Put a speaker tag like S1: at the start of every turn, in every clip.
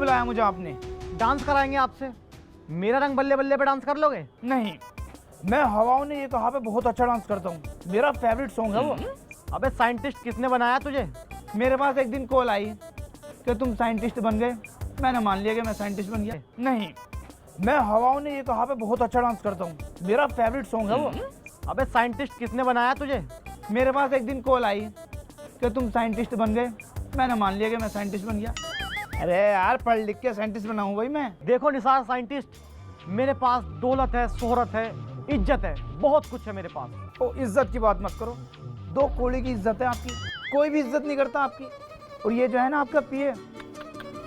S1: बुलाया मुझे आपने?
S2: डांस कराएंगे आपसे। मेरा रंग बल्ले बल्ले पे डांस कर लोगे?
S1: नहीं, मैं हवाओं ने ये कहा पे बहुत अच्छा डांस करता हूँ, मेरा फेवरेट सॉन्ग है वो।
S2: अबे साइंटिस्ट किसने बनाया तुझे?
S1: मेरे पास एक दिन कॉल आई कि तुम साइंटिस्ट बन गए। मैंने मान लिया कि मैं साइंटिस्ट बन गया। नहीं, मैं हवाओं ने ये कहा पे बहुत अच्छा डांस करता हूँ, मेरा फेवरेट सॉन्ग है वो।
S2: अबे साइंटिस्ट किसने बनाया तुझे?
S1: मेरे पास एक दिन कॉल आई कि तुम साइंटिस्ट बन गए। मैंने मान लिया कि मैं साइंटिस्ट बन गया। अरे यार, पढ़ लिख के साइंटिस्ट बना हूँ भाई मैं।
S2: देखो निसार साइंटिस्ट, मेरे पास दौलत है, शोहरत है, इज्जत है, बहुत कुछ है मेरे पास।
S1: ओ, इज्जत की बात मत करो, दो कौड़ी की इज्जत है आपकी, कोई भी इज्जत नहीं करता आपकी। और ये जो है ना आपका पीए,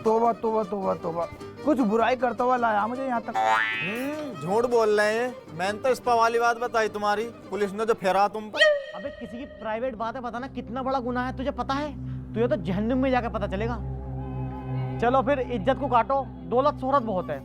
S1: तोबा तोबा तोबा तोबा, कुछ बुराई करता हुआ लाया मुझे यहाँ तक।
S3: झूठ बोल रहे हैं। मैंने तो इस्पा वाली बात बताई तुम्हारी, पुलिस ने जो फेरा तुम पर।
S2: अबे किसी की प्राइवेट बात है, बताना कितना बड़ा गुनाह है, तुझे पता है? तुझे तो जहन्नुम में जाकर पता चलेगा। चलो फिर इज्जत को काटो, दौलत शोहरत बहुत है।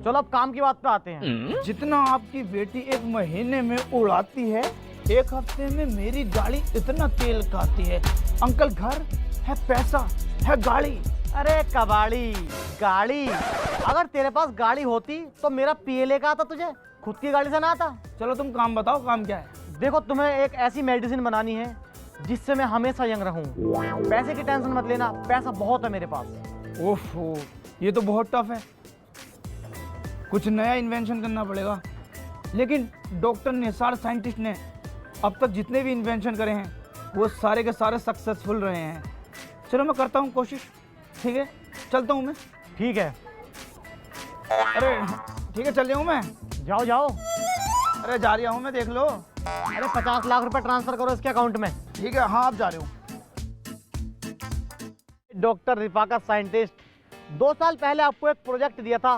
S2: चलो अब काम की बात पे आते हैं।
S1: जितना आपकी बेटी एक महीने में उड़ाती है, एक हफ्ते में मेरी गाड़ी इतना तेल खाती है। अंकल, घर है, पैसा है, गाड़ी।
S2: अरे कबाड़ी गाड़ी, अगर तेरे पास गाड़ी होती तो मेरा पीए लेकर आता, तुझे खुद की गाड़ी से ना आता।
S1: चलो तुम काम बताओ, काम क्या है?
S2: देखो, तुम्हें एक ऐसी मेडिसिन बनानी है जिससे मैं हमेशा यंग रहूं। पैसे की टेंशन मत लेना, पैसा बहुत है मेरे पास।
S1: ओफो, ये तो बहुत टफ है, कुछ नया इन्वेंशन करना पड़ेगा। लेकिन डॉक्टर निसार साइंटिस्ट ने अब तक जितने भी इन्वेंशन करे हैं वो सारे के सारे सक्सेसफुल रहे हैं। चलो मैं करता हूँ कोशिश, ठीक है? चलता हूँ मैं।
S2: ठीक है,
S1: अरे ठीक है, चल रहा हूँ मैं।
S2: जाओ जाओ।
S1: अरे जा रहा हूँ मैं, देख लो।
S2: अरे 50 लाख रुपए ट्रांसफर करो इसके अकाउंट में।
S1: ठीक है, हाँ आप जा रहे हो।
S2: डॉक्टर रिफाकत साइंटिस्ट, 2 साल पहले आपको एक प्रोजेक्ट दिया था,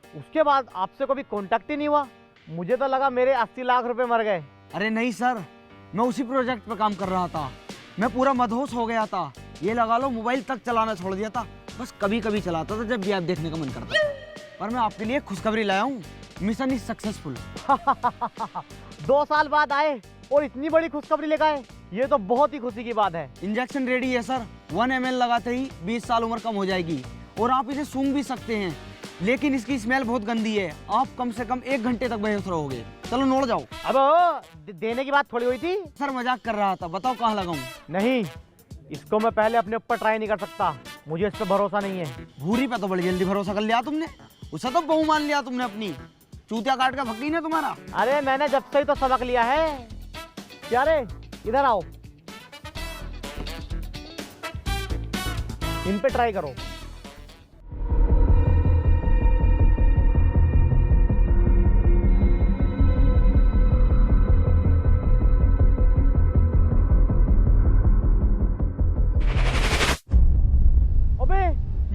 S2: उसके बाद आपसे कभी कांटेक्ट ही नहीं हुआ। मुझे तो लगा मेरे 80 लाख रुपए मर गए।
S4: अरे नहीं सर, मैं उसी प्रोजेक्ट पे काम कर रहा था। मैं पूरा मदहोश हो गया था, ये लगा लो मोबाइल तक चलाना छोड़ दिया था। बस कभी कभी चलाता था जब भी आप देखने का मन करता। पर मैं आपके लिए खुशखबरी लाया हूँ, मिशन इज सक्सेसफुल।
S2: 2 साल बाद आए और इतनी बड़ी खुशखबरी लेकर आए, ये तो बहुत ही खुशी की बात है।
S4: इंजेक्शन रेडी है सर, 1 ml लगाते ही 20 साल उम्र कम हो जाएगी। और आप इसे सूंघ भी सकते हैं, लेकिन इसकी स्मेल बहुत गंदी है। आप कम से कम 1 घंटे तक बेहोश रहोगे। चलो नोट जाओ।
S2: अब देने की बात थोड़ी हुई थी।
S4: सर मजाक कर रहा था, बताओ कहाँ लगाऊं?
S2: नहीं, इसको मैं पहले अपने ऊपर ट्राई नहीं कर सकता, मुझे इस पर भरोसा नहीं है।
S4: भूरी पे तो बड़ी जल्दी भरोसा कर लिया तुमने, उसे तो बहू मान लिया तुमने अपनी। चूतिया काट का फकीर है तुम्हारा।
S2: अरे मैंने जब से ही तो सबक लिया है। क्या रे, इधर आओ, इन पे ट्राई करो। अबे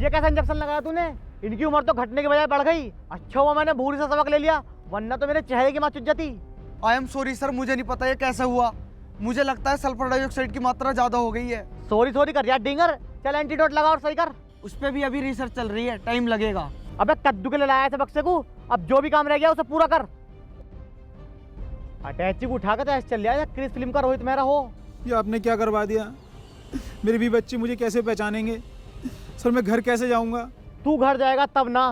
S2: ये कैसा इंजेक्शन लगाया तूने? इनकी उम्र तो घटने के बजाय बढ़ गई। अच्छा हुआ मैंने भूरी से सबक ले लिया, वरना तो मेरे चेहरे की मां चुज जाती।
S4: आई एम सॉरी सर, मुझे नहीं पता ये कैसे हुआ। मुझे लगता है सल्फर डाइऑक्साइड की मात्रा ज्यादा हो गई है।
S2: सॉरी सॉरी कर यार डिंगर, चल एंटीडोट लगा और सही कर।
S4: उस पे भी अभी रिसर्च चल रही है, टाइम लगेगा।
S2: अबे कद्दू के लिए लाया था बक्से को, अब जो भी काम रह गया उसे पूरा कर। अटैची को उठा कर चल लिया, क्रिस फिल्म का रोहित मेहरा हो।
S5: ये आपने क्या करवा दिया? मेरे भी बच्चे मुझे कैसे पहचानेंगे? सर मैं घर कैसे जाऊंगा?
S2: तू घर जाएगा तब ना।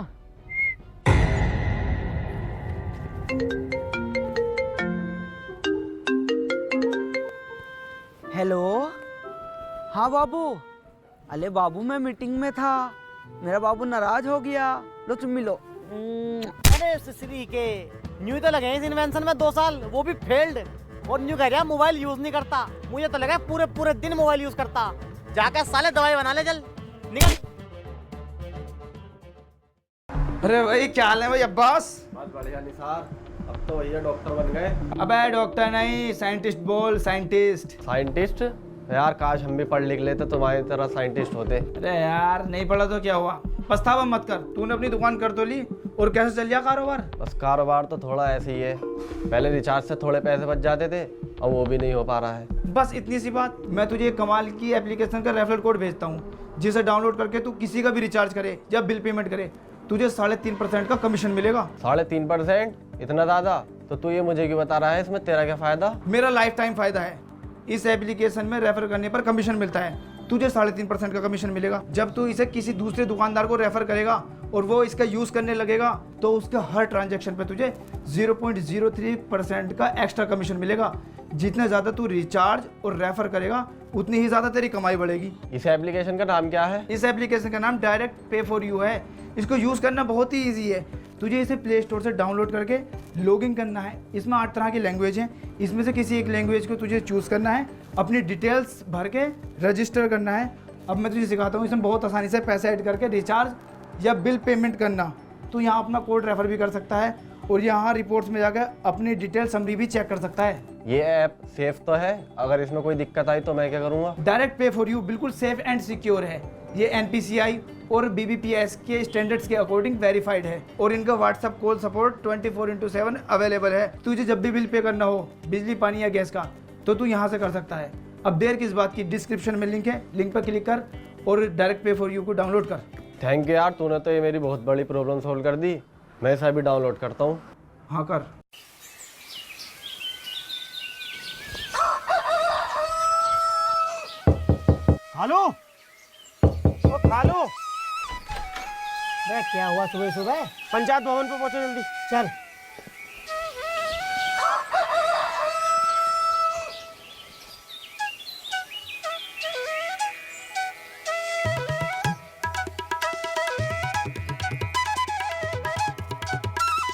S4: हेलो, हाँ बाबू। अरे बाबू मैं मीटिंग में था, मेरा बाबू नाराज हो गया। लो तुम मिलो।
S2: अरे सिसरी के न्यू तो लगे इस इन्वेंशन में 2 साल, वो भी फेल्ड। और न्यू कह रहा मोबाइल यूज नहीं करता, मुझे तो लगा पूरे पूरे दिन मोबाइल यूज करता। जाकर साले दवाई बना ले, चल निकल।
S1: अरे भाई क्या हाल है भाई अब्बास?
S3: बात बढ़िया निसार, अब तो भैया डॉक्टर बन गए।
S1: अबे डॉक्टर नहीं, साइंटिस्ट बोल, साइंटिस्ट।
S3: साइंटिस्ट? यार काश हम भी पढ़ लिख लेते तुम्हारी तरह साइंटिस्ट होते।
S1: अरे यार नहीं पढ़ा तो क्या हुआ, पछतावा मत कर। तूने अपनी दुकान कर तो ली, और कैसे चल गया कारोबार?
S3: बस कारोबार तो थोड़ा ऐसे ही है, पहले रिचार्ज से थोड़े पैसे बच जाते थे, अब वो भी नहीं हो पा रहा है।
S1: बस इतनी सी बात। मैं तुझे एक कमाल की एप्लीकेशन का रेफरल कोड भेजता हूँ, जिसे डाउनलोड करके तू किसी का भी रिचार्ज करे या बिल पेमेंट करे, तुझे 3.5% का कमीशन मिलेगा।
S3: 3.5%? इतना ज़्यादा? तो तू ये मुझे क्यों बता रहा है, इसमें तेरा क्या फ़ायदा?
S1: मेरा लाइफ टाइम फायदा है। इस एप्लीकेशन में रेफर करने पर कमीशन मिलता है। तुझे 3.5% का कमीशन मिलेगा। जब तू इसे किसी दूसरे दुकानदार को रेफर करेगा और वो इसका यूज करने लगेगा तो उसका हर ट्रांजैक्शन पे तुझे 0.03% का एक्स्ट्रा कमीशन मिलेगा। जितने ज्यादा तू रिचार्ज और रेफर करेगा उतनी ही ज्यादा तेरी कमाई बढ़ेगी।
S3: इस एप्लीकेशन का नाम क्या है?
S1: इस एप्लीकेशन का नाम डायरेक्ट पे फॉर यू है। इसको यूज करना बहुत ही ईजी है। तुझे इसे प्ले स्टोर से डाउनलोड करके लॉगिन करना है। इसमें 8 तरह की लैंग्वेज हैं, इसमें से किसी एक लैंग्वेज को तुझे चूज करना है, अपनी डिटेल्स भर के रजिस्टर करना है। अब मैं तुझे सिखाता हूँ, इसमें बहुत आसानी से पैसे ऐड करके रिचार्ज या बिल पेमेंट करना। तो यहाँ अपना कोड रेफर भी कर सकता है और यहाँ रिपोर्ट्स में जाकर अपनी डिटेल समरी भी चेक कर सकता है।
S3: ये ऐप सेफ तो है? अगर इसमें कोई दिक्कत आई तो मैं क्या करूँगा?
S1: डायरेक्ट पे फॉर यू बिल्कुल सेफ एंड सिक्योर है। ये NPCI और BBPS के स्टैंडर्ड्स के अकॉर्डिंग वेरीफाइड है और इनका व्हाट्सएप कॉल सपोर्ट 24/7 अवेलेबल है। तुझे जब भी बिल पे करना हो, बिजली, पानी या गैस का, तो तू यहाँ से कर सकता है। अब देर किस बात की, डिस्क्रिप्शन में लिंक है, लिंक पर क्लिक कर और डायरेक्ट पे फॉर यू को डाउनलोड कर।
S3: थैंक यू यार, तूने तो ये मेरी बहुत बड़ी प्रॉब्लम सोल्व कर दी। मैं इसे अभी डाउनलोड करता हूँ।
S1: हाँ कर।
S2: खालो, ओ खालो। बे क्या हुआ सुबह सुबह? पंचायत भवन पे पहुंचो जल्दी। चल।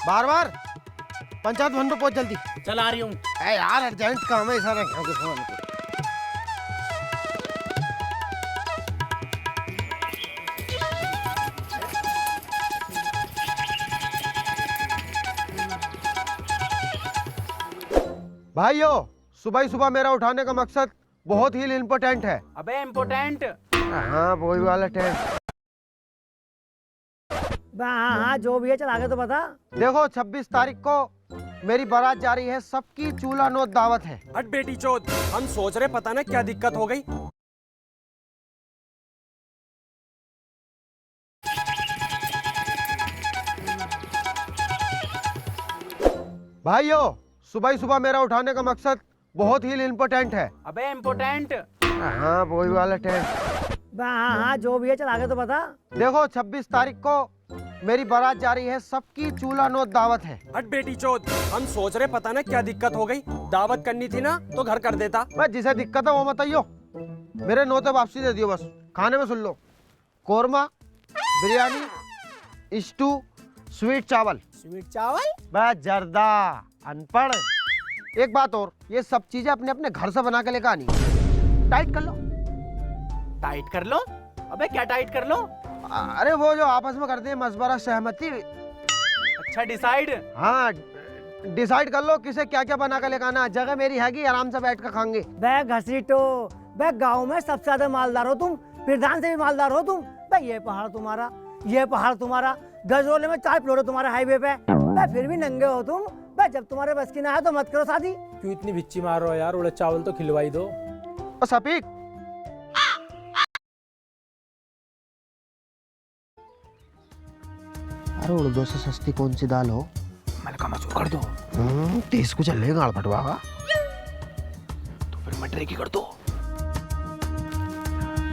S4: बार बार पंचायत भवन पे पहुंच जल्दी।
S2: चल आ रही हूँ।
S4: ए यार अर्जेंट काम है, सारा क्या कुछ होने को। भाइयों, सुबह ही सुबह मेरा उठाने का मकसद बहुत ही इम्पोर्टेंट है।
S2: अबे इम्पोर्टेंट।
S4: हाँ वही वाला टेंट।
S2: हाँ जो भी है, चल आगे तो बता।
S4: देखो 26 तारीख को मेरी बारात जा रही है, सबकी चूल्हा नोत दावत है।
S6: हट बेटी चोद, हम सोच रहे पता ना क्या दिक्कत हो गई।
S4: भाइयों, सुबह ही सुबह मेरा उठाने का मकसद बहुत ही इम्पोर्टेंट है।
S2: अबे इम्पोर्टेंट।
S4: हाँ वही वाला टेंट।
S2: हाँ जो भी है, चल आगे तो बता।
S4: देखो 26 तारीख को मेरी बारात जा रही है, सबकी चूल्हा नोत दावत है।
S6: हट बेटी चोद, हम सोच रहे पता ना क्या दिक्कत हो गई। दावत करनी थी ना तो घर कर देता।
S4: मैं जिसे दिक्कत है वो बताइयो, मेरे नोते वापसी दे दियो। बस खाने में सुन लो, कोरमा, बिरयानी, स्टू, स्वीट चावल।
S2: स्वीट चावल?
S4: बस जर्दा, अनपढ़। एक बात और, ये सब चीजें अपने अपने घर से बना के लेकर आनी। टाइट कर लो।
S2: टाइट कर लो? अबे क्या टाइट कर लो?
S4: अरे वो जो आपस में करते हैं मशवरा, सहमति।
S2: अच्छा डिसाइड।
S4: हाँ डिसाइड कर लो किसे क्या क्या बना के लेकर आना। जगह मेरी हैगी, आराम से बैठ कर खाएंगे।
S2: बे घसीटो, बे गांव में सबसे ज्यादा मालदार हो तुम, प्रधान से भी मालदार हो तुम। बे ये पहाड़ तुम्हारा, ये पहाड़ तुम्हारा, गजरोले में 4 फ्लोर है तुम्हारे हाईवे पे। बे फिर भी नंगे हो तुम। बे जब तुम्हारे बस की ना है तो मत करो शादी।
S7: क्यों इतनी बिच्ची मार रहे हो यार? उड़द चावल तो खिलवाई दो।
S4: और सपीक, अरे उड़दों से सस्ती कौन सी दाल हो?
S1: मलका मसूर कर दो।
S4: टेस्ट को चलेगा गाड़ फटवागा।
S1: तो फिर मटरे की कर दो।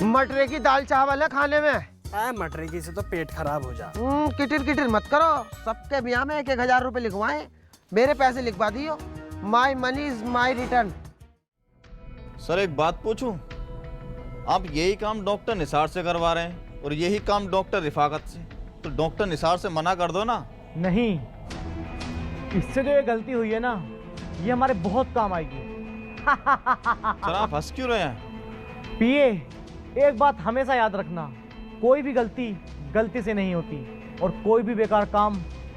S4: मटरे की दाल चावल है खाने में।
S6: मटरे की से तो पेट खराब हो जा।
S4: किटिर किटिर मत करो। सबके ब्याह में 1,000 रुपए लिखवाए, मेरे पैसे लिखवा दियो। My money is my return.
S8: Sir एक बात पूछूं? आप यही काम डॉक्टर निसार से करवा रहे हैं और यही काम डॉक्टर रिफाकत से, तो डॉक्टर निसार से मना कर दो ना।
S2: नहीं, इससे जो ये गलती हुई है ना, ये हमारे बहुत काम आएगी।
S8: सर आप हंस क्यों रहे हैं?
S2: पिए, एक बात हमेशा याद रखना, कोई भी गलती गलती से नहीं होती और कोई भी बेकार काम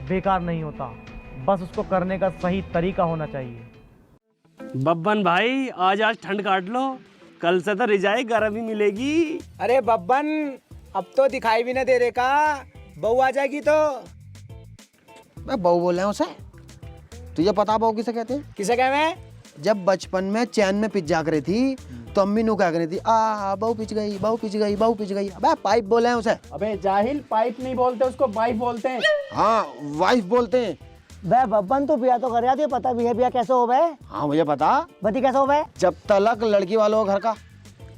S2: बेकार नहीं होता। बस उसको करने का सही तरीका होना चाहिए।
S6: बब्बन भाई आज ठंड काट लो, कल से तो रिजाई गर्म ही मिलेगी।
S7: अरे बब्बन, अब तो दिखाई भी न दे रहे का, बहू आ जाएगी तो।
S4: मैं बहू बोल रहा हूँ उसे। तुझे पता बहू किसे कहते हैं?
S7: किसे कह मैं?
S4: जब बचपन में चैन में पिच जाग रही थी तो अम्मी नु क्या करी थी, आ बहू पिच गई, बहू पिच गई, बहू पिच गई। अबे पाइप बोले हैं उसे।
S7: अबे जाहिल, पाइप नहीं बोलते उसको, वाइफ बोलते हैं।
S4: हाँ वाइफ बोलते हैं।
S2: बे बब्बन तू बिया तो कर रहा थी, पता भी है बिया कैसे हो बे?
S4: हाँ मुझे पता।
S2: बती कैसे हो बे?
S4: जब तलक लड़की वालों का घर का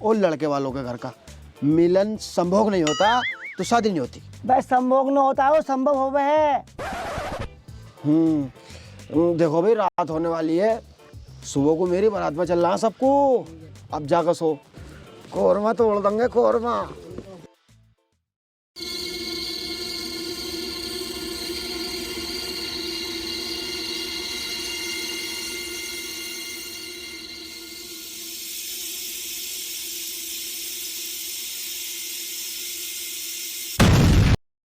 S9: और लड़के वालों के घर का। मिलन संभोग नहीं होता तो शादी नहीं होती।
S7: भाई संभोग न होता है वो संभव हो है।
S9: देखो भाई रात होने वाली है, सुबह को मेरी बारात में चलना है सबको। अब जाकर सो, कोरमा तोड़ देंगे कोरमा।